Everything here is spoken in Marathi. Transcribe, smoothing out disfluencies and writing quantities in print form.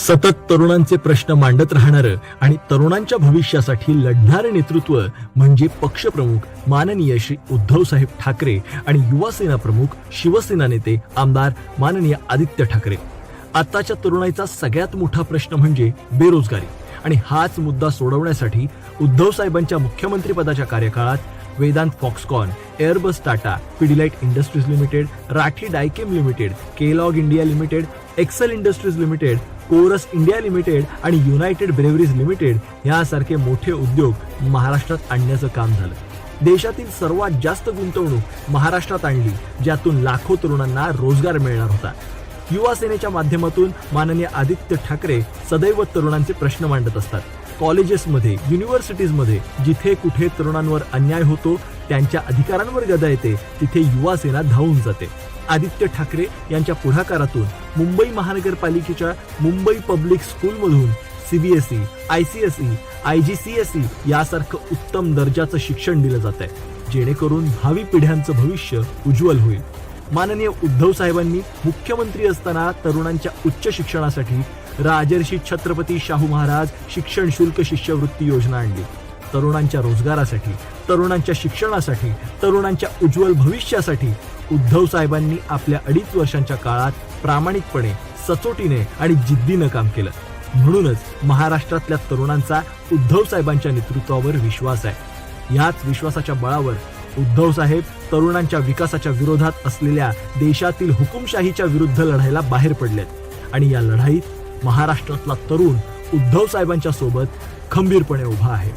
सतत तरुणांचे प्रश्न मांडत राहणारं आणि तरुणांच्या भविष्यासाठी लढणारं नेतृत्व म्हणजे पक्षप्रमुख माननीय श्री उद्धव साहेब ठाकरे आणि युवासेना प्रमुख शिवसेना नेते आमदार माननीय आदित्य ठाकरे. आताच्या तरुणाईचा सगळ्यात मोठा प्रश्न म्हणजे बेरोजगारी आणि हाच मुद्दा सोडवण्यासाठी उद्धव साहेबांच्या मुख्यमंत्री पदाच्या कार्यकाळात Vedanta Foxconn, Airbus Tata, Pidilite Industries Limited, Rathi Dyechem Limited, Kellogg India Limited, Excel Industries Limited, Corus India Limited आणि युनायटेड ब्रेवरीज लिमिटेड यासारखे मोठे उद्योग महाराष्ट्रात आणण्याचं काम झालं. देशातील सर्वात जास्त गुंतवणूक महाराष्ट्रात आणली, ज्यातून लाखो तरुणांना रोजगार मिळणार होता. युवा सेनेच्या माध्यमातून माननीय आदित्य ठाकरे सदैव तरुणांचे प्रश्न मांडत असतात. कॉलेजेसमध्ये, युनिव्हर्सिटीजमध्ये जिथे कुठे तरुणांवर अन्याय होतो, त्यांच्या अधिकारांवर गदा येते, तिथे युवा सेना धावून जाते. आदित्य ठाकरे यांच्या पुढाकारातून मुंबई महानगरपालिकेच्या मुंबई पब्लिक स्कूलमधून सीबीएसई, आयसीएसई, आयजीसीएसई यासारखं उत्तम दर्जाचं शिक्षण दिलं जात आहे, जेणेकरून भावी पिढ्यांचं भविष्य उज्ज्वल होईल. माननीय उद्धव साहेबांनी मुख्यमंत्री असताना तरुणांच्या उच्च शिक्षणासाठी राजर्षी छत्रपती शाहू महाराज शिक्षण शुल्क शिष्यवृत्ती योजना आणली. तरुणांच्या रोजगारासाठी, तरुणांच्या शिक्षणासाठी, तरुणांच्या उज्ज्वल भविष्यासाठी उद्धव साहेबांनी आपल्या 2.5 वर्षांच्या काळात प्रामाणिकपणे, सचोटीने आणि जिद्दीनं काम केलं. म्हणूनच महाराष्ट्रातल्या तरुणांचा उद्धव साहेबांच्या नेतृत्वावर विश्वास आहे. याच विश्वासाच्या बळावर उद्धव साहेब तरुणांच्या विकासाच्या विरोधात असलेल्या देशातील हुकुमशाहीच्या विरुद्ध लढायला बाहेर पडलेत आणि या लढाईत महाराष्ट्रातला तरुण उद्धव साहेबांच्या सोबत खंबीरपणे उभा आहे.